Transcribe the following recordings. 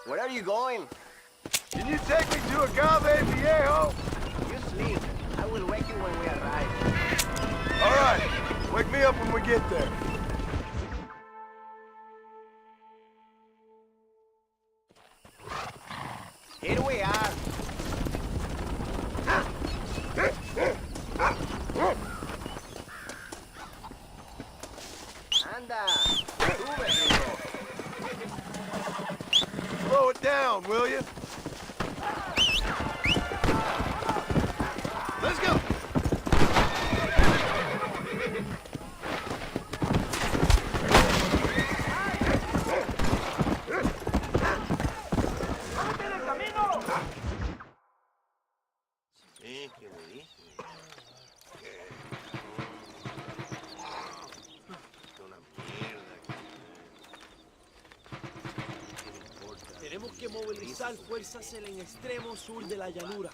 Where are you going? Can you take me to Agave Viejo? You sleep. I will wake you when we arrive. All right. Wake me up when we get there. Here we are. Anda. Sube, gringo. Slow it down, will you? Let's go! Tenemos que movilizar fuerzas en el extremo sur de la llanura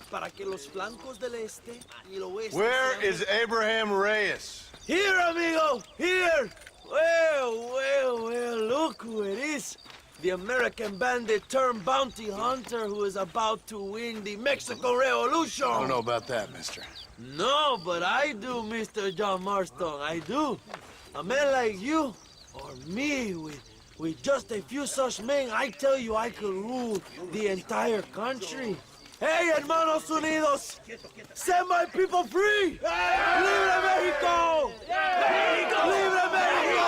para que los flancos del este y el oeste. Where is Abraham Reyes? Here, amigo! Here! Well, look who it is. The American bandit turned bounty hunter who is about to win the Mexican Revolution. I don't know about that, mister. No, but I do, Mr. John Marston, I do. A man like you, or me, with just a few such men, I tell you I could rule the entire country. Hey, hermanos unidos! Set my people free! Libre Mexico! Mexico! Libre Mexico!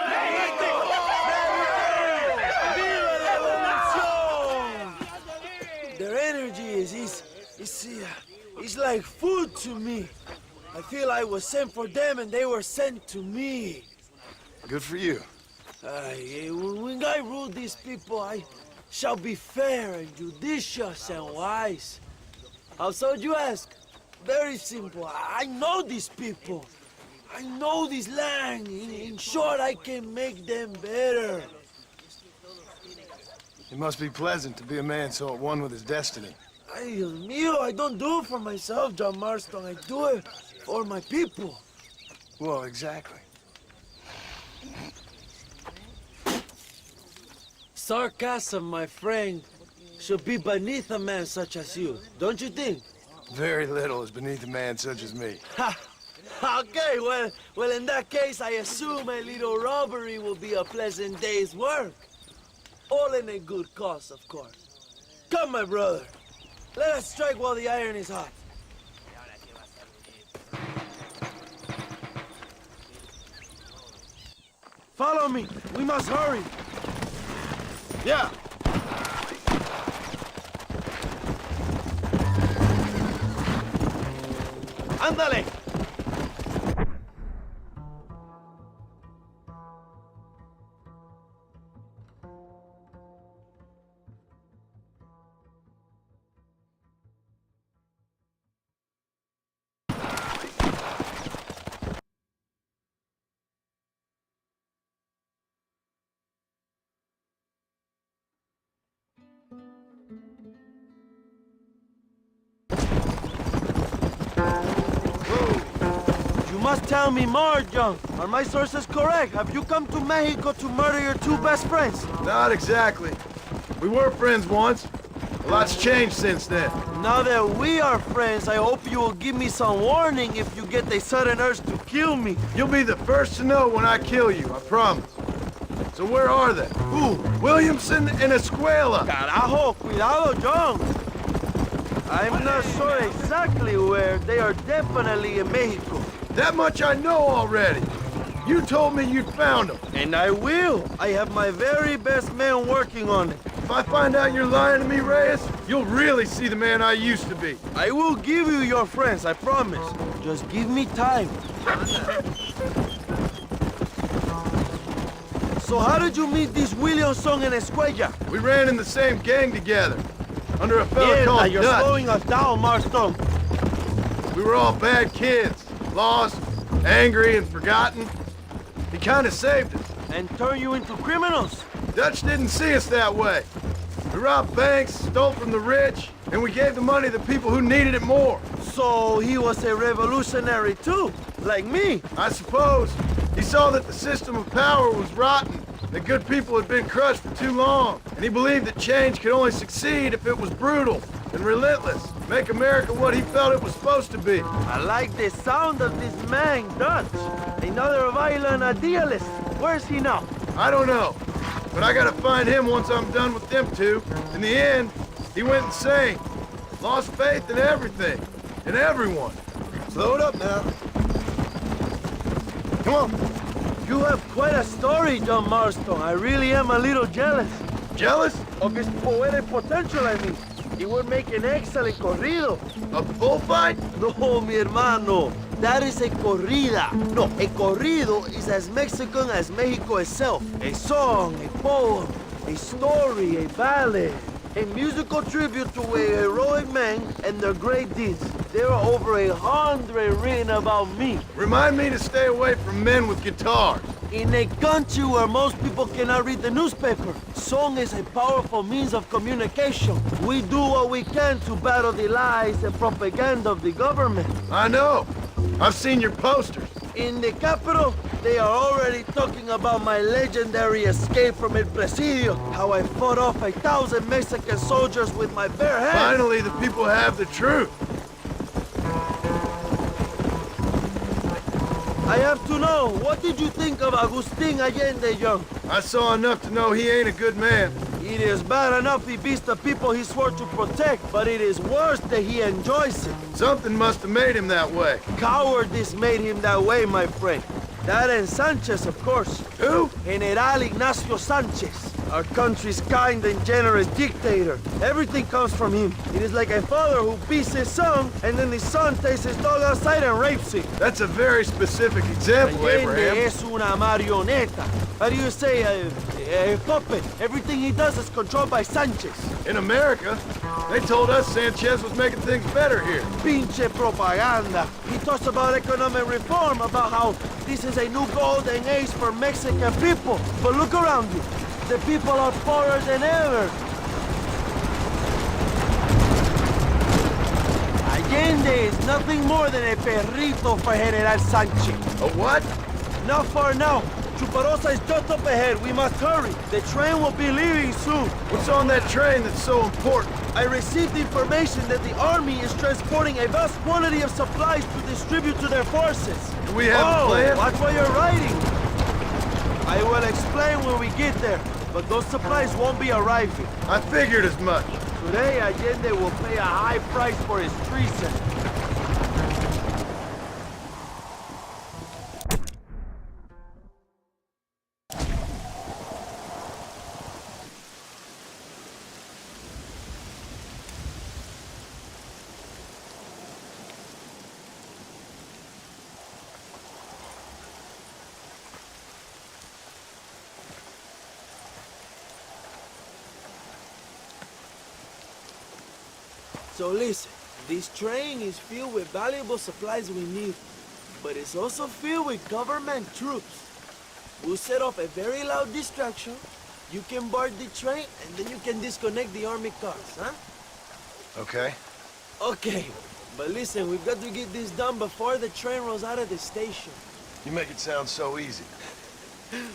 Mexico! Viva la revolución! Their energy is like food to me. I feel I was sent for them and they were sent to me. Good for you. When I rule these people, I shall be fair and judicious and wise. How so, you ask? Very simple. I know these people. I know this land. In short, I can make them better. It must be pleasant to be a man so at one with his destiny. Ay, Dios mío, I don't do it for myself, John Marston. I do it for my people. Well, exactly. Sarcasm, my friend, should be beneath a man such as you, don't you think? Very little is beneath a man such as me. Ha! Okay, well, in that case, I assume a little robbery will be a pleasant day's work. All in a good cause, of course. Come, my brother. Let us strike while the iron is hot. Follow me. We must hurry. Yeah. Ándale. must tell me more, John. Are my sources correct? Have you come to Mexico to murder your two best friends? Not exactly. We were friends once. A lot's changed since then. Now that we are friends, I hope you will give me some warning if you get a sudden urge to kill me. You'll be the first to know when I kill you, I promise. So where are they? Who? Williamson and Escuela. Carajo, cuidado, John. I'm not sure exactly where. They are definitely in Mexico. That much I know already. You told me you'd found them. And I will. I have my very best men working on it. If I find out you're lying to me, Reyes, you'll really see the man I used to be. I will give you your friends, I promise. Just give me time. So how did you meet these Williamson and Escuella? We ran in the same gang together, under a fella called You're Dutch. slowing us down, Marston. We were all bad kids, lost, angry, and forgotten. He kind of saved us. And turn you into criminals. Dutch didn't see us that way. We robbed banks, stole from the rich, and we gave the money to people who needed it more. So he was a revolutionary too, like me. I suppose. He saw that the system of power was rotten, that good people had been crushed for too long, and he believed that change could only succeed if it was brutal and relentless, make America what he felt it was supposed to be. I like the sound of this man, Dutch. Another violent idealist. Where's he now? I don't know, but I gotta find him once I'm done with them two. In the end, he went insane, lost faith in everything, and everyone. Slow it up now. Come on. You have quite a story, John Marston. I really am a little jealous. Jealous? Of his poetic potential, I mean. He would make an excellent corrido. A bullfight? No, mi hermano. That is a corrida. No, a corrido is as Mexican as Mexico itself. A song, a poem, a story, a ballad. A musical tribute to a heroic man and their great deeds. There are over 100 written about me. Remind me to stay away from men with guitars. In a country where most people cannot read the newspaper, song is a powerful means of communication. We do what we can to battle the lies and propaganda of the government. I know. I've seen your posters. In the capital, they are already talking about my legendary escape from El Presidio, how I fought off 1,000 Mexican soldiers with my bare hands. Finally, the people have the truth. I have to know, what did you think of Agustin Allende, Young? I saw enough to know he ain't a good man. It is bad enough he beats the people he swore to protect, but it is worse that he enjoys it. Something must have made him that way. Cowardice made him that way, my friend. That and Sanchez, of course. Who? General Ignacio Sanchez. Our country's kind and generous dictator. Everything comes from him. It is like a father who beats his son, and then the son takes his dog outside and rapes it. That's a very specific example, Allende Abraham. es una marioneta. How do you say, a puppet? Everything he does is controlled by Sanchez. In America, they told us Sanchez was making things better here. Pinche propaganda. He talks about economic reform, about how this is a new golden age for Mexican people. But look around you. The people are poorer than ever. Allende is nothing more than a perrito for General Sanchez. A what? Not far now. Chuparosa is just up ahead. We must hurry. The train will be leaving soon. What's on that train that's so important? I received information that the army is transporting a vast quantity of supplies to distribute to their forces. Do we have a plan? Watch what you're writing. I will explain when we get there, but those supplies won't be arriving. I figured as much. Today, Allende will pay a high price for his treason. So listen, this train is filled with valuable supplies we need, but it's also filled with government troops. We'll set off a very loud distraction. You can board the train, and then you can disconnect the army cars, huh? Okay. Okay, But listen, we've got to get this done before the train rolls out of the station. You make it sound so easy.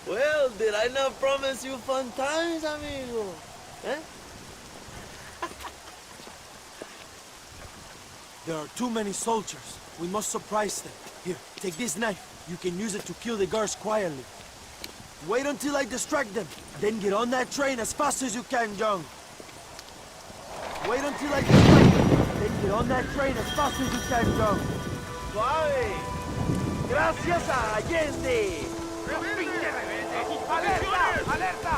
Well, did I not promise you fun times, amigo? Eh? There are too many soldiers. We must surprise them. Here, take this knife. You can use it to kill the guards quietly. Wait until I distract them. Then get on that train as fast as you can, John. Wait until I distract them. Then get on that train as fast as you can, John. Suave. Gracias a Allende. ¡Alerta! ¡Alerta!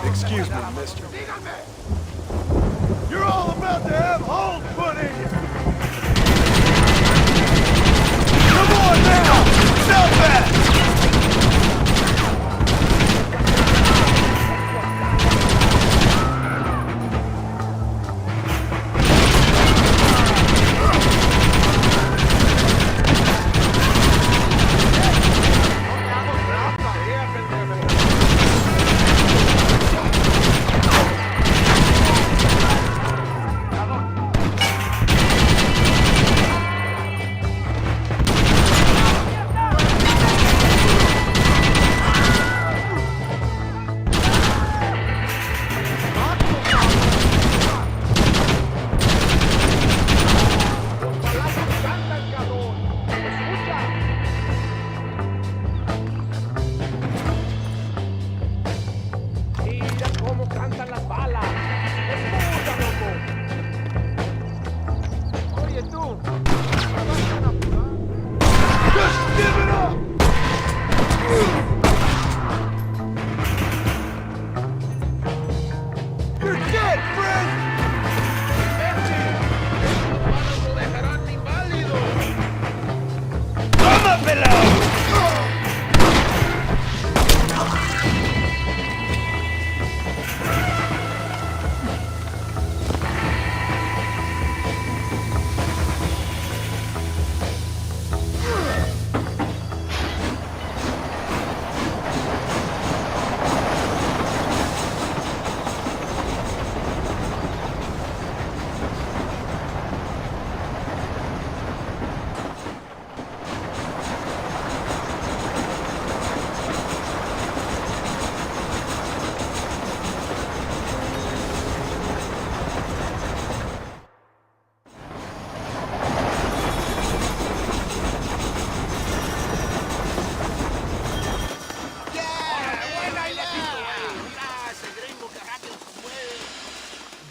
Excuse me, mister. You're all about to have holes put in you! Come on now! Stop that!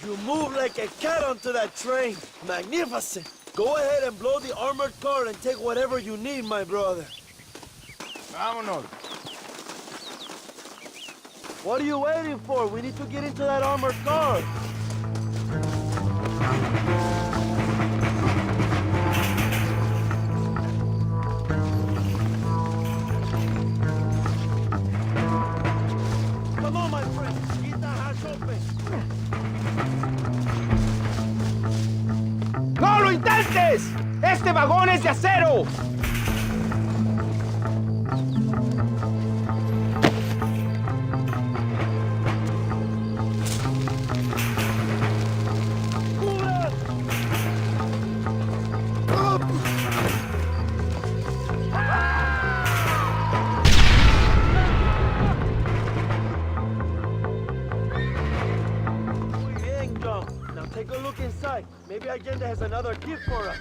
You move like a cat onto that train. Magnificent. Go ahead and blow the armored car and take whatever you need, my brother. Vámonos. What are you waiting for? We need to get into that armored car. Come on, my friend. Get that hatch open. ¡No lo intentes! ¡Este vagón es de acero! Now take a look inside. Maybe Allende has another gift for us.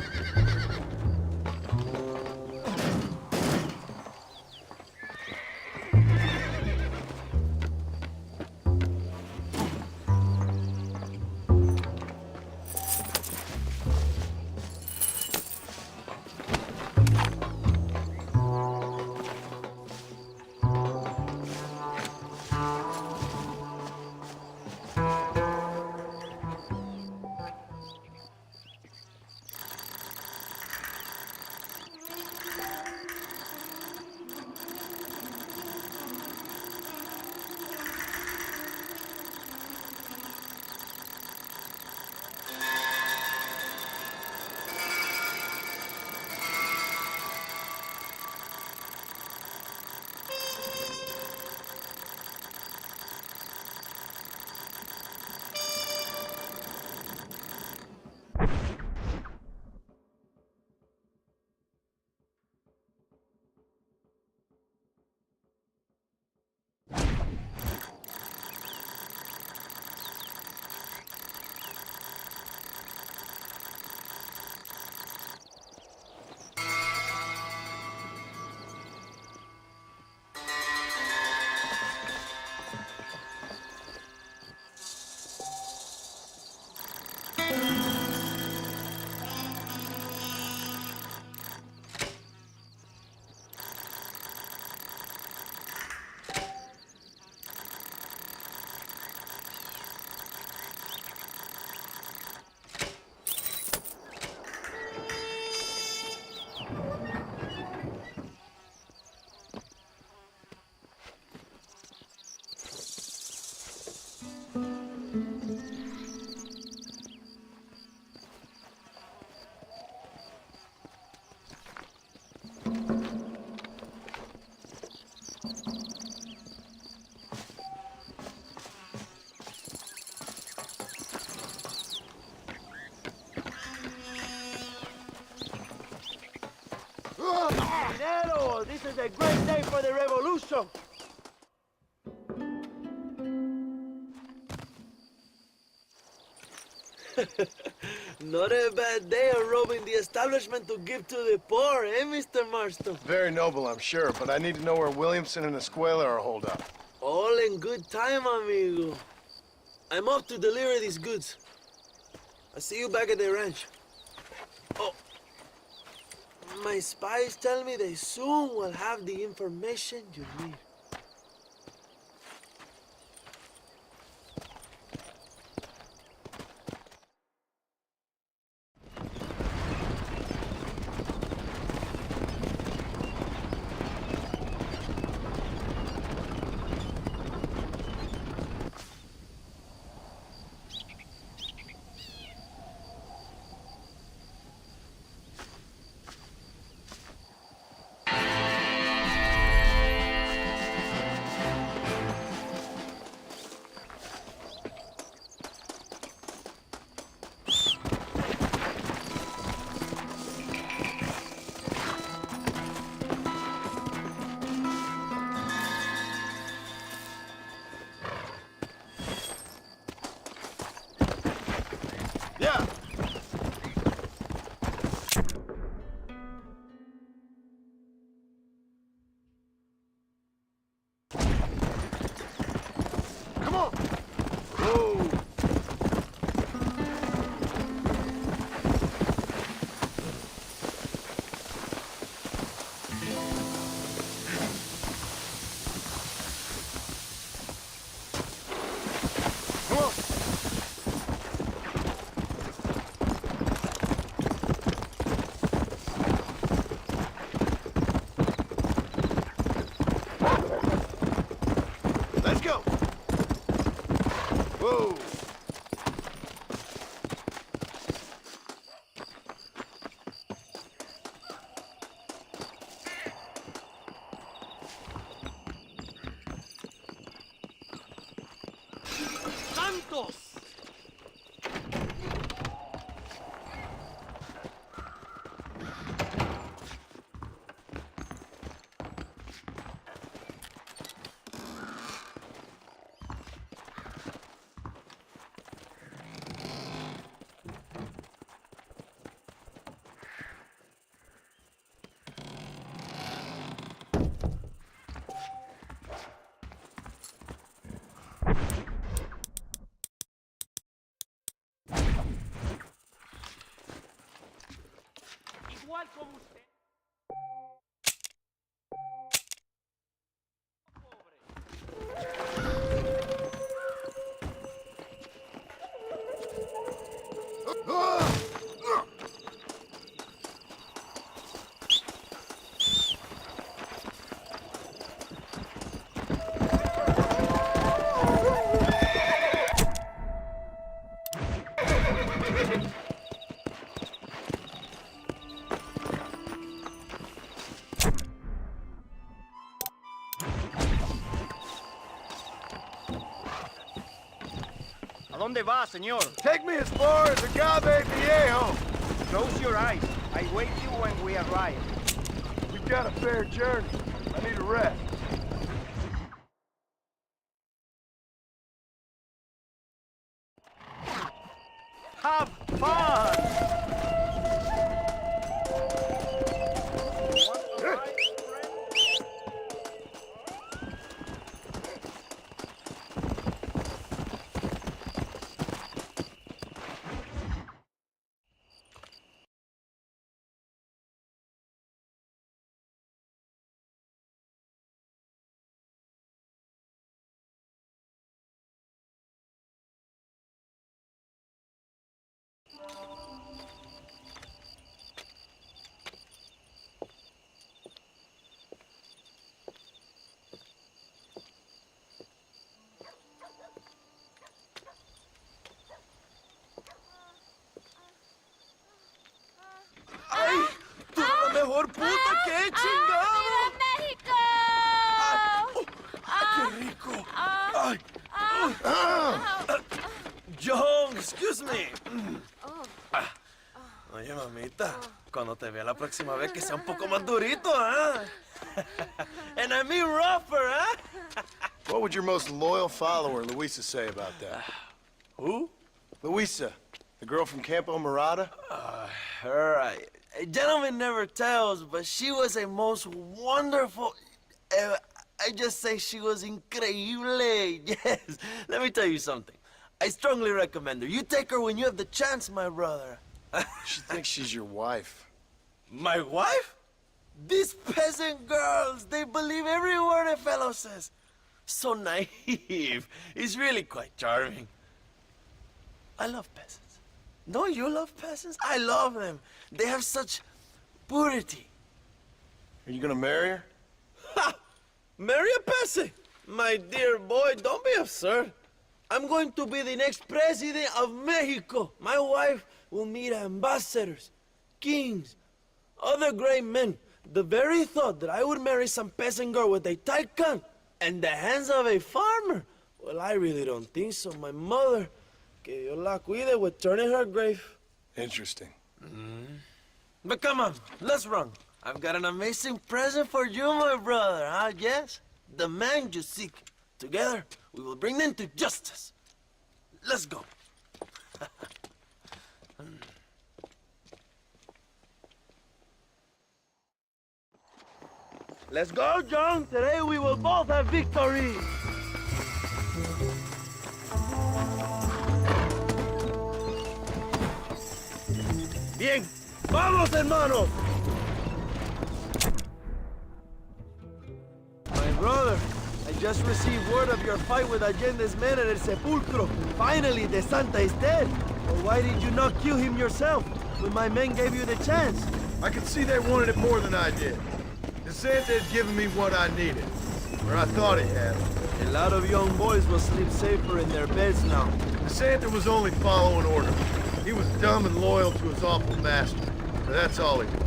Dinero! This is a great day for the revolution! Not a bad day of robbing the establishment to give to the poor, eh, Mr. Marston? Very noble, I'm sure, but I need to know where Williamson and Escuela are holed up. All in good time, amigo. I'm off to deliver these goods. I'll see you back at the ranch. Oh, my spies tell me they soon will have the information you need. Yeah. Come on. Whoa. Let's go. Whoa. ¡Santos! Igual como usted. ¿A dónde va, señor? Take me as far as Agave Viejo. Close your eyes. I wait you when we arrive. We've got a fair journey. I need a rest. Have fun! ¡Ay! ¡Tú eres la mejor puta que he chingado! ¡México! ¡Qué rico! ¡Ay! John, excuse me. Oye, mamita, cuando te vea la próxima vez que sea un poco más durito, ¿ah? And I mean rougher, ¿ah? What would your most loyal follower, Luisa, say about that? Who? Luisa, the girl from Campo Mirada? Her, a gentleman never tells, but she was a most wonderful... I just say she was increíble. Yes. Let me tell you something. I strongly recommend her. You take her when you have the chance, my brother. She thinks she's your wife. My wife? These peasant girls, they believe every word a fellow says. So naive. It's really quite charming. I love peasants. Don't you love peasants? I love them. They have such purity. Are you gonna marry her? Ha! Marry a peasant? My dear boy, don't be absurd. I'm going to be the next president of Mexico. My wife will meet ambassadors, kings, other great men. The very thought that I would marry some peasant girl with a tight gun and the hands of a farmer, well, I really don't think so. My mother, que Dios la cuide, would turn in her grave. Interesting. But come on, let's run. I've got an amazing present for you, my brother, huh? Yes? The man you seek. Together, we will bring them to justice. Let's go. Let's go, John. Today we will both have victory. Bien. ¡Vamos, hermanos! My brother, I just received word of your fight with Allende's men at El Sepulcro. Finally, the Santa is dead. Well, why did you not kill him yourself when my men gave you the chance? I could see they wanted it more than I did. The Santa had given me what I needed. Or I thought he had. A lot of young boys will sleep safer in their beds now. DeSanta was only following orders. He was dumb and loyal to his awful master. But that's all he was.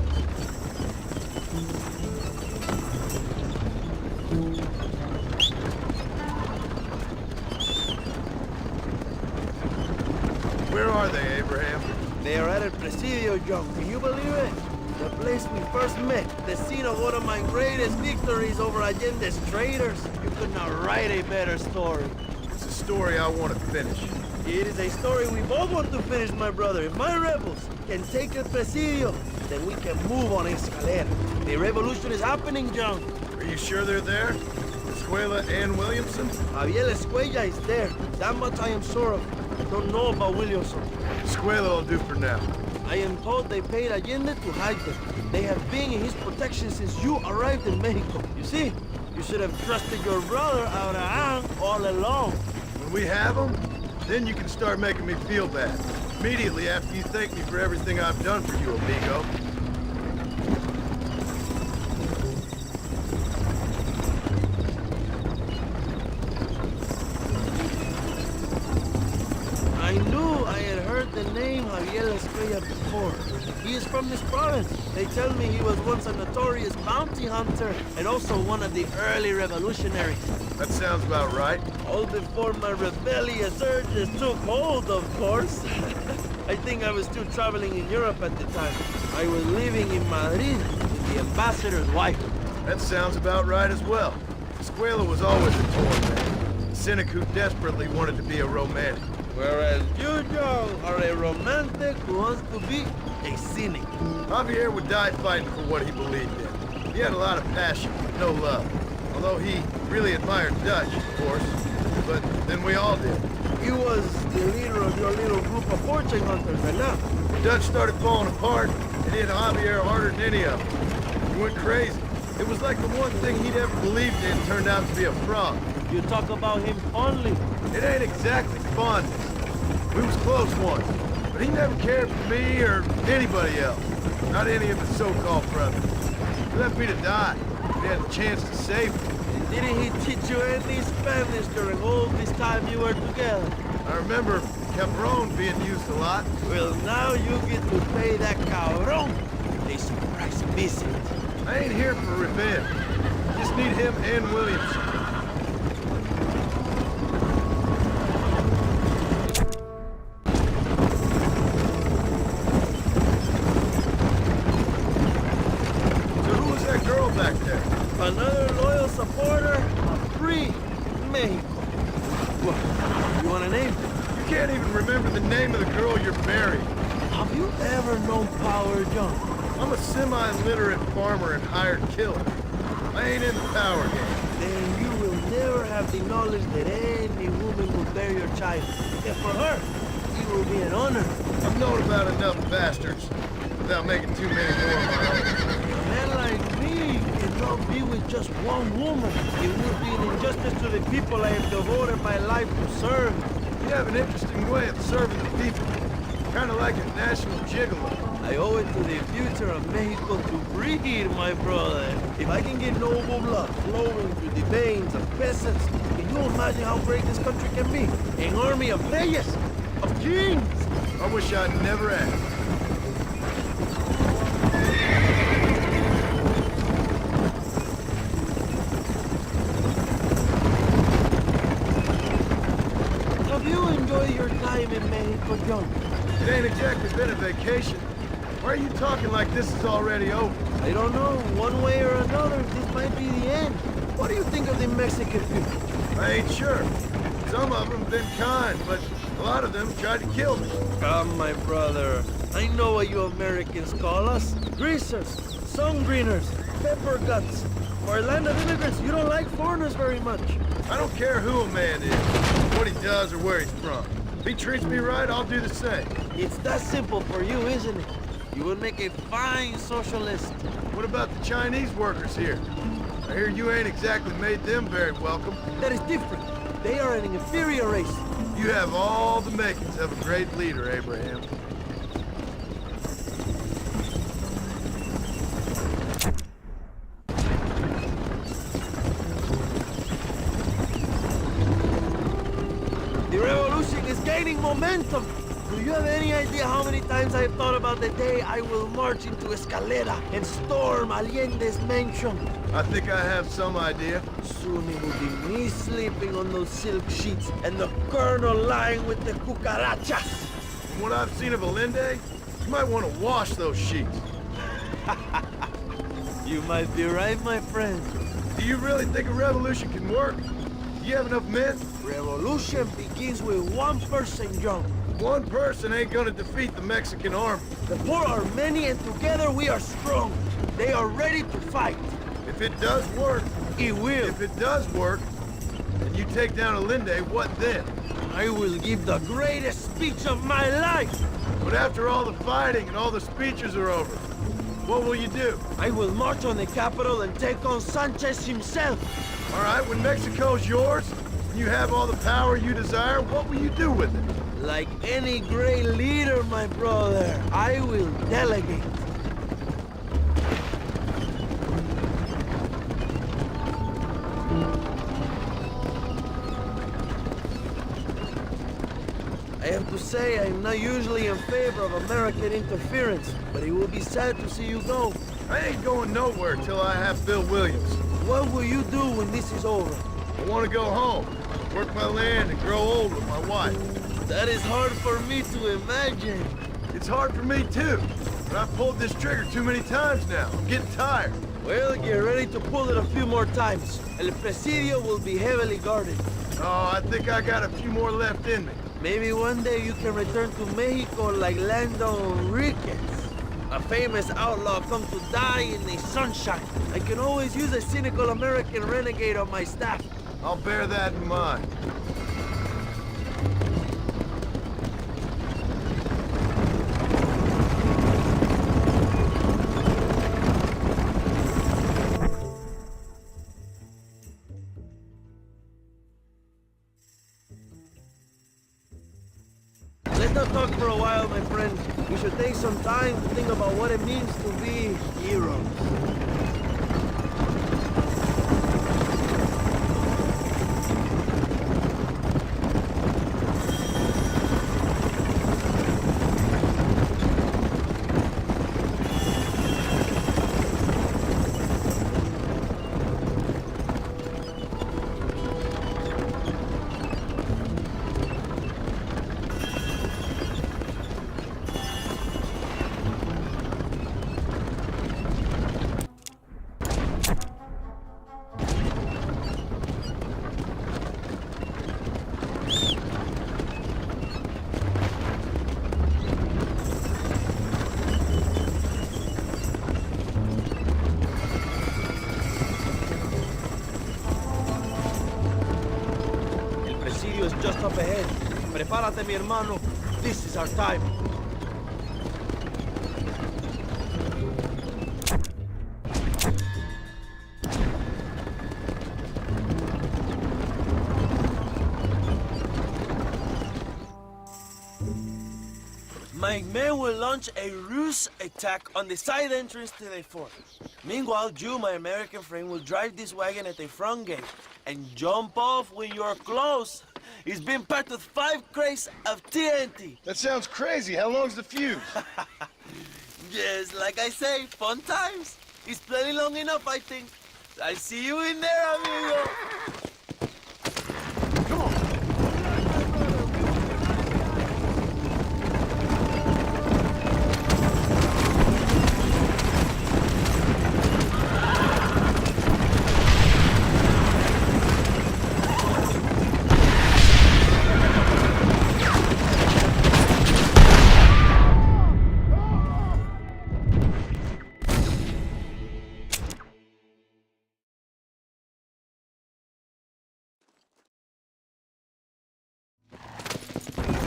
Where are they, Abraham? They are at El Presidio, John. Can you believe it? The place we first met. The scene of one of my greatest victories over Allende's traitors. You could not write a better story. It's a story I want to finish. It is a story we both want to finish, my brother. If my rebels can take El Presidio, then we can move on Escalera. The revolution is happening, John. Are you sure they're there? Escuela and Williamson? Javier Escuella is there. That much I am sure of. I don't know about Williamson. Escuela will do for now. I am told they paid Allende to hide them. They have been in his protection since you arrived in Mexico. You see, you should have trusted your brother Abraham all along. When we have them, then you can start making me feel bad. Immediately after you thank me for everything I've done for you, amigo. I knew I had heard the name Javier Escuella before. He is from this province. They tell me he was once a notorious bounty hunter and also one of the early revolutionaries. That sounds about right. All before my rebellious urges took hold, of course. I think I was still traveling in Europe at the time. I was living in Madrid with the ambassador's wife. That sounds about right as well. Escuela was always a torn man. A cynic who desperately wanted to be a romantic. Whereas you, John, are a romantic who wants to be a cynic. Javier would die fighting for what he believed in. He had a lot of passion, no love. Although he really admired Dutch, of course. But then we all did. He was the leader of your little group of fortune hunters, right now. Dutch started falling apart, and hit Javier harder than any of them. He went crazy. It was like the one thing he'd ever believed in turned out to be a fraud. You talk about him fondly. It ain't exactly fondness. We was close once, but he never cared for me or anybody else. Not any of his so-called brothers. He left me to die. He had a chance to save me. Didn't he teach you any Spanish during all this time you were together? I remember Cabron being used a lot. Well, now you get to pay that cabron a surprise visit. I ain't here for revenge. I just need him and Williamson. So who was that girl back there? Another loyal supporter of free Mexico. What? You want a name? You can't even remember the name of the girl you're marrying. Have you ever known power, John? I'm a semi-literate farmer and hired killer. I ain't in the power game. Then you will never have the knowledge that any woman will bear your child. And for her, it will be an honor. I've known about enough bastards without making too many more of my own. A man like me cannot be with just one woman. It would be an injustice to the people I have devoted my life to serve. You have an interesting way of serving the people. Kind of like a national gigolo. I owe it to the future of Mexico to breed, my brother. If I can get noble blood flowing through the veins of peasants, can you imagine how great this country can be? An army of reyes, of kings. I wish I'd never asked. Have you enjoyed your time in Mexico, John? It ain't exactly been a vacation. Why are you talking like this is already over? I don't know. One way or another, this might be the end. What do you think of the Mexican people? I ain't sure. Some of them been kind, but a lot of them tried to kill me. Come, my brother. I know what you Americans call us. Greasers, sun greeners, pepper guts. For a land of immigrants, you don't like foreigners very much. I don't care who a man is, what he does, or where he's from. If he treats me right, I'll do the same. It's that simple for you, isn't it? You would make a fine socialist. What about the Chinese workers here? I hear you ain't exactly made them very welcome. That is different. They are an inferior race. You have all the makings of a great leader, Abraham. gaining momentum. Do you have any idea how many times I have thought about the day I will march into Escalera and storm Allende's mansion? I think I have some idea. Soon it will be me sleeping on those silk sheets and the colonel lying with the cucarachas. From what I've seen of Allende, you might want to wash those sheets. You might be right, my friend. Do you really think a revolution can work? Do you have enough men? Revolution begins with one person, John. One person ain't gonna defeat the Mexican army. The poor are many and together we are strong. They are ready to fight. If it does work, It will. if it does work, and you take down Allende, what then? I will give the greatest speech of my life. But after all the fighting and all the speeches are over, what will you do? I will march on the capital and take on Sanchez himself. All right, when Mexico's yours, and you have all the power you desire, what will you do with it? Like any great leader, my brother, I will delegate. I have to say, I'm not usually in favor of American interference, but it will be sad to see you go. I ain't going nowhere till I have Bill Williams. What will you do when this is over? I want to go home, work my land, and grow old with my wife. That is hard for me to imagine. It's hard for me too, but I've pulled this trigger too many times now. I'm getting tired. Well, get ready to pull it a few more times. El Presidio will be heavily guarded. Oh, I think I got a few more left in me. Maybe one day you can return to Mexico like Lando Enriquez. A famous outlaw come to die in the sunshine. I can always use a cynical American renegade on my staff. I'll bear that in mind. Let's not talk for a while, my friend. We should take some time to think about what it means to be heroes. Is just up ahead. Prepárate, mi hermano. This is our time. My men will launch a ruse attack on the side entrance to the fort. Meanwhile, you, my American friend, will drive this wagon at the front gate and jump off when you're close. It's been packed with 5 crates of TNT. That sounds crazy. How long's the fuse? Yes, like I say, fun times. It's plenty long enough, I think. I'll see you in there, amigo.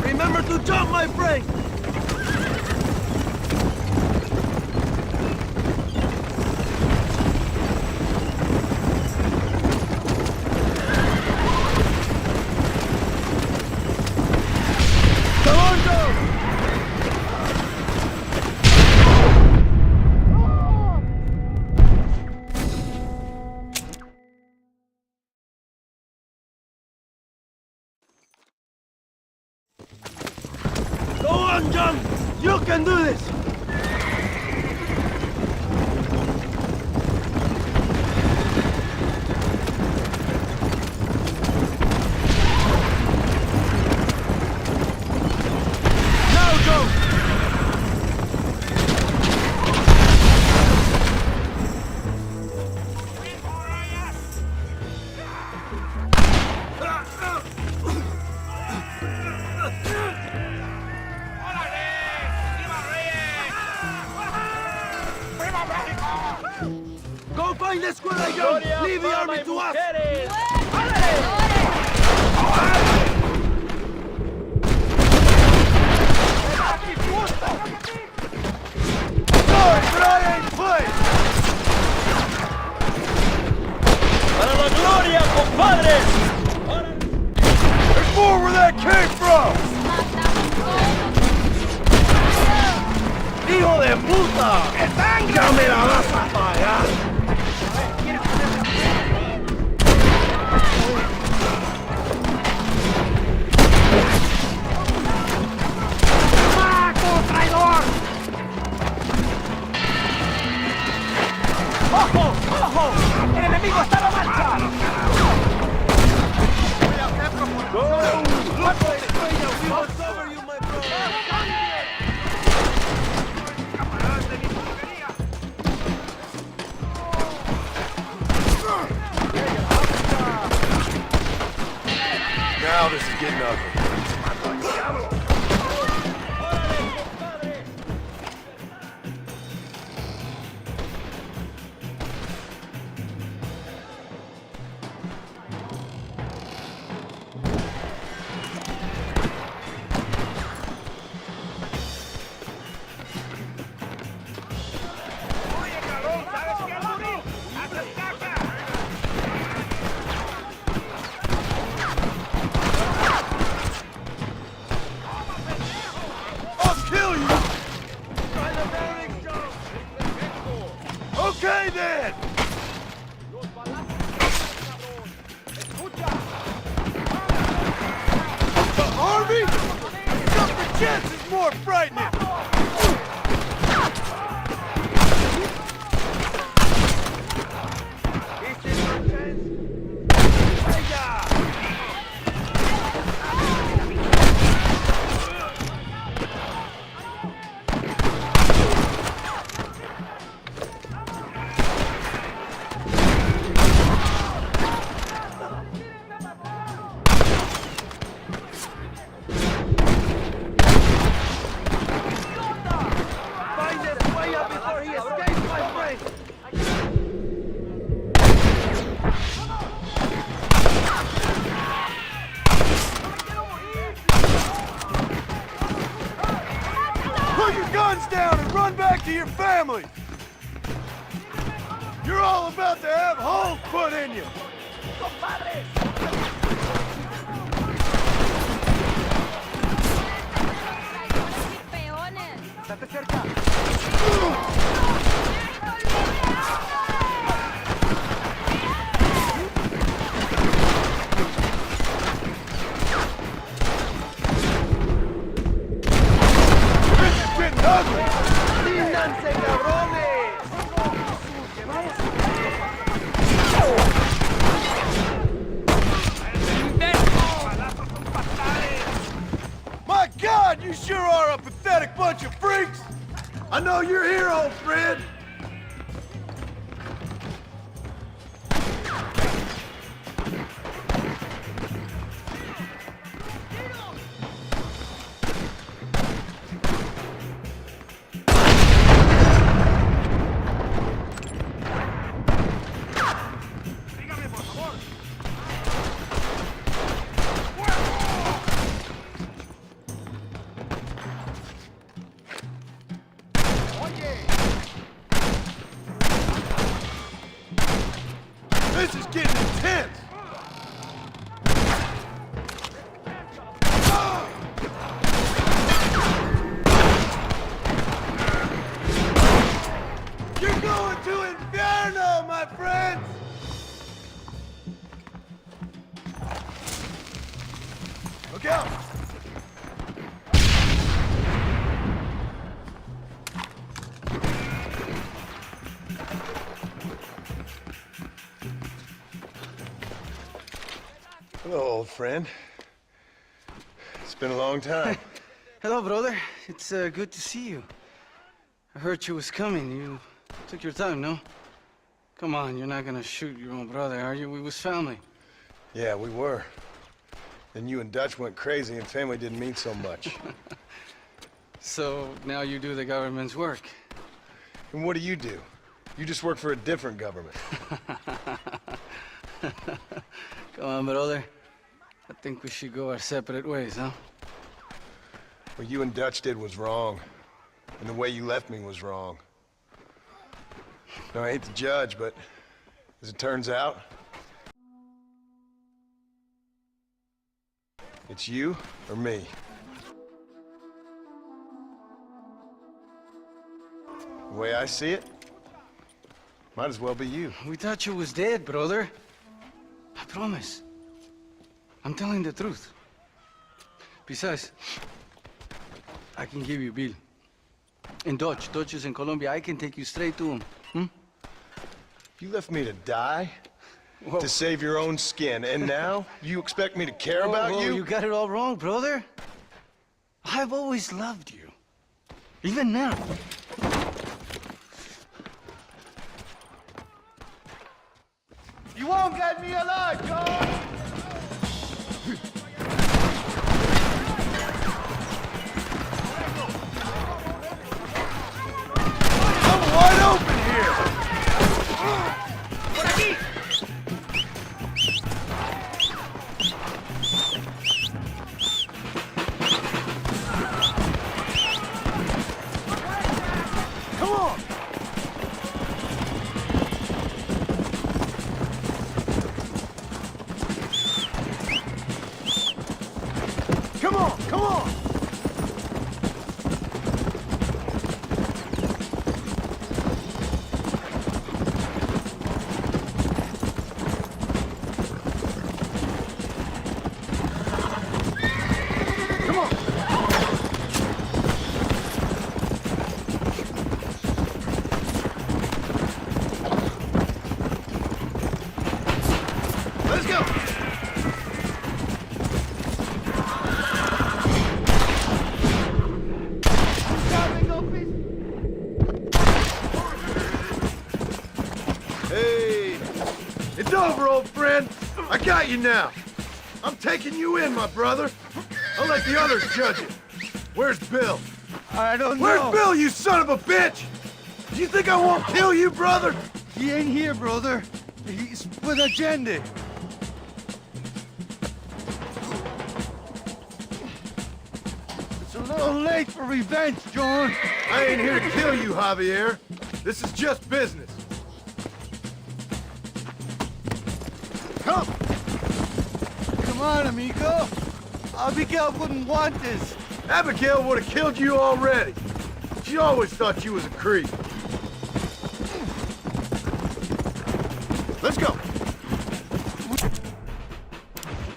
Remember to jump, my friend! Come on, Joe! on, John! You can do this! Now, John! Go find the squad, John! Leave the army to us! Sorry, but I ain't playing! ¡Para la gloria, compadres! There's more where that came from! ¡Hijo de puta! ¡Ya me la vas a pagar! ¡Ojo! ¡Ojo! ¡El enemigo está a la marcha! Now this is getting ugly. Okay then! Harvey? Something chance is more frightening! Put your guns down and run back to your family! You're all about to have holes put in you! ¡Estate cerca! This is getting ugly! ¡Ríndanse, cabrones! My God, you sure are a pathetic bunch of freaks! I know you're here, old friend! This is getting intense! You're going to Inferno, my friends! Look out! old friend. It's been a long time. Hello, brother. It's good to see you. I heard you was coming. You took your time, no? Come on, you're not gonna shoot your own brother, are you? We was family. Yeah, we were. Then you and Dutch went crazy and family didn't mean so much. So now you do the government's work. And what do? You just work for a different government. Come on, brother. I think we should go our separate ways, huh? What you and Dutch did was wrong. And the way you left me was wrong. No, I hate to judge, but as it turns out, it's you or me. The way I see it, might as well be you. We thought you was dead, brother. I promise. I'm telling the truth. Besides, I can give you a bill. In Dutch. Dutch is in Colombia. I can take you straight to him. You left me to die? Whoa. To save your own skin, and now you expect me to care about Whoa, you? You got it all wrong, brother. I've always loved you. Even now. You won't get me alive, John! I'm wide open here! Por aquí! Come on! Come on, come on! Come on! Let's go! Hey, it's over, old friend. I got you now. I'm taking you in, my brother. I'll let the others judge it. Where's Bill? I don't Where's know. Bill, you son of a bitch? Do you think I won't kill you, brother? He ain't here, brother. He's with Agenda. It's a little late for revenge, John. I ain't here to kill you, Javier. This is just business. Come! Come on, amigo. Abigail wouldn't want this. Abigail would have killed you already. She always thought you was a creep. Let's go.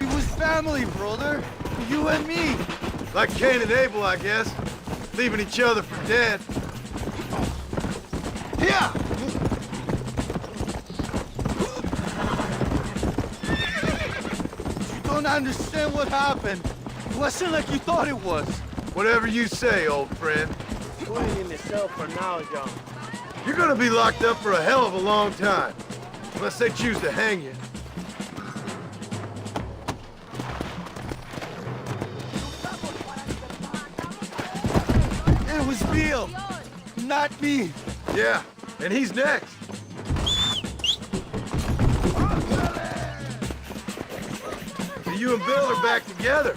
We was family, brother. You and me. Like Cain and Abel, I guess. Leaving each other for dead. Yeah! You don't understand what happened. It wasn't like you thought it was. Whatever you say, old friend. Put it in the cell for now, John. You're gonna be locked up for a hell of a long time. Unless they choose to hang you. It was Bill, not me. Yeah, and he's next. So you and Bill are back together.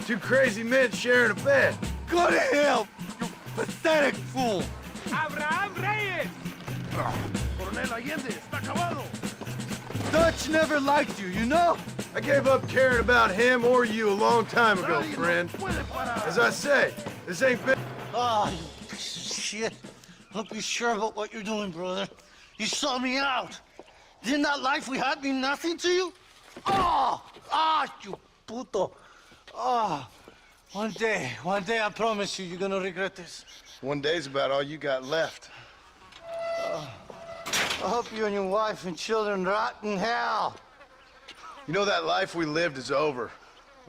Two crazy men sharing a bed. Go to hell, you pathetic fool. Abraham Reyes! Coronel Allende, está acabado! Dutch never liked you, you know? I gave up caring about him or you a long time ago, friend. As I say, this ain't been... Oh, you piece of shit. Don't be sure about what you're doing, brother. You saw me out. Didn't that life we had mean nothing to you? Oh, you puto. Oh, one day, I promise you, you're gonna regret this. One day's about all you got left. I hope you and your wife and children rot in hell. You know, that life we lived is over.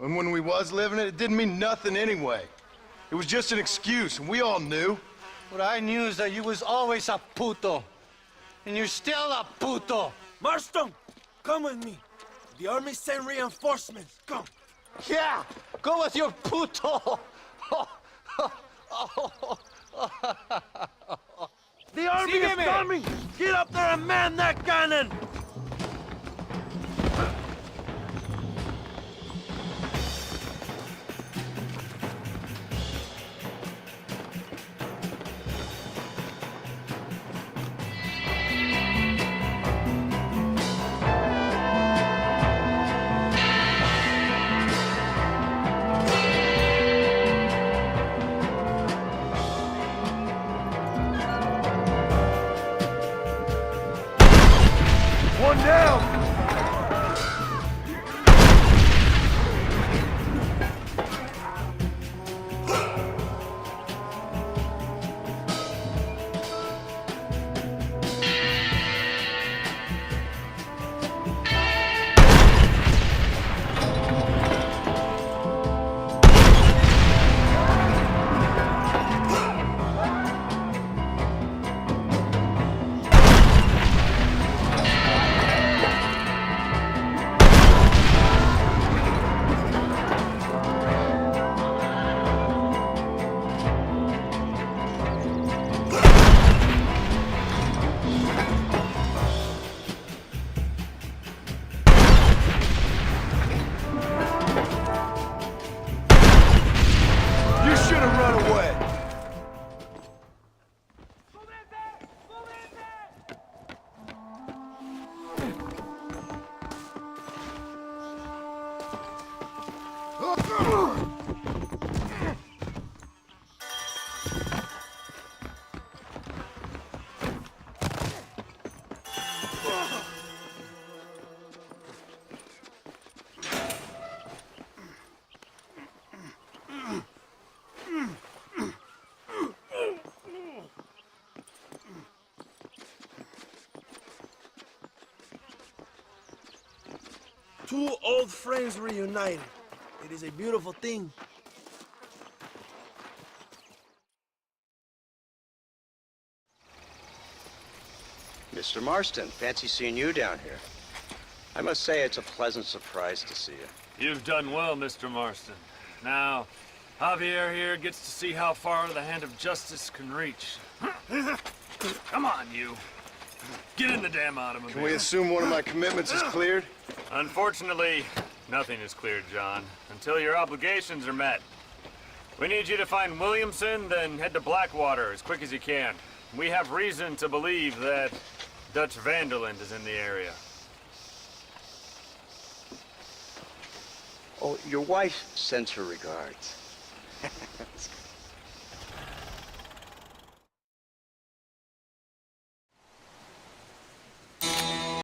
And when we was living it, it didn't mean nothing anyway. It was just an excuse, and we all knew. What I knew is that you was always a puto. And you're still a puto. Marston, come with me. The army sent reinforcements. Come. Yeah, go with your puto. The army is coming! Get up there and man that cannon! One down! Two old friends reunited. It is a beautiful thing. Mr. Marston, fancy seeing you down here. I must say it's a pleasant surprise to see you. You've done well, Mr. Marston. Now, Javier here gets to see how far the hand of justice can reach. Come on, you. Get in the damn automobile. Can we assume one of my commitments is cleared? Unfortunately, nothing is cleared, John, until your obligations are met. We need you to find Williamson, then head to Blackwater as quick as you can. We have reason to believe that Dutch Vanderland is in the area. Oh, your wife sends her regards.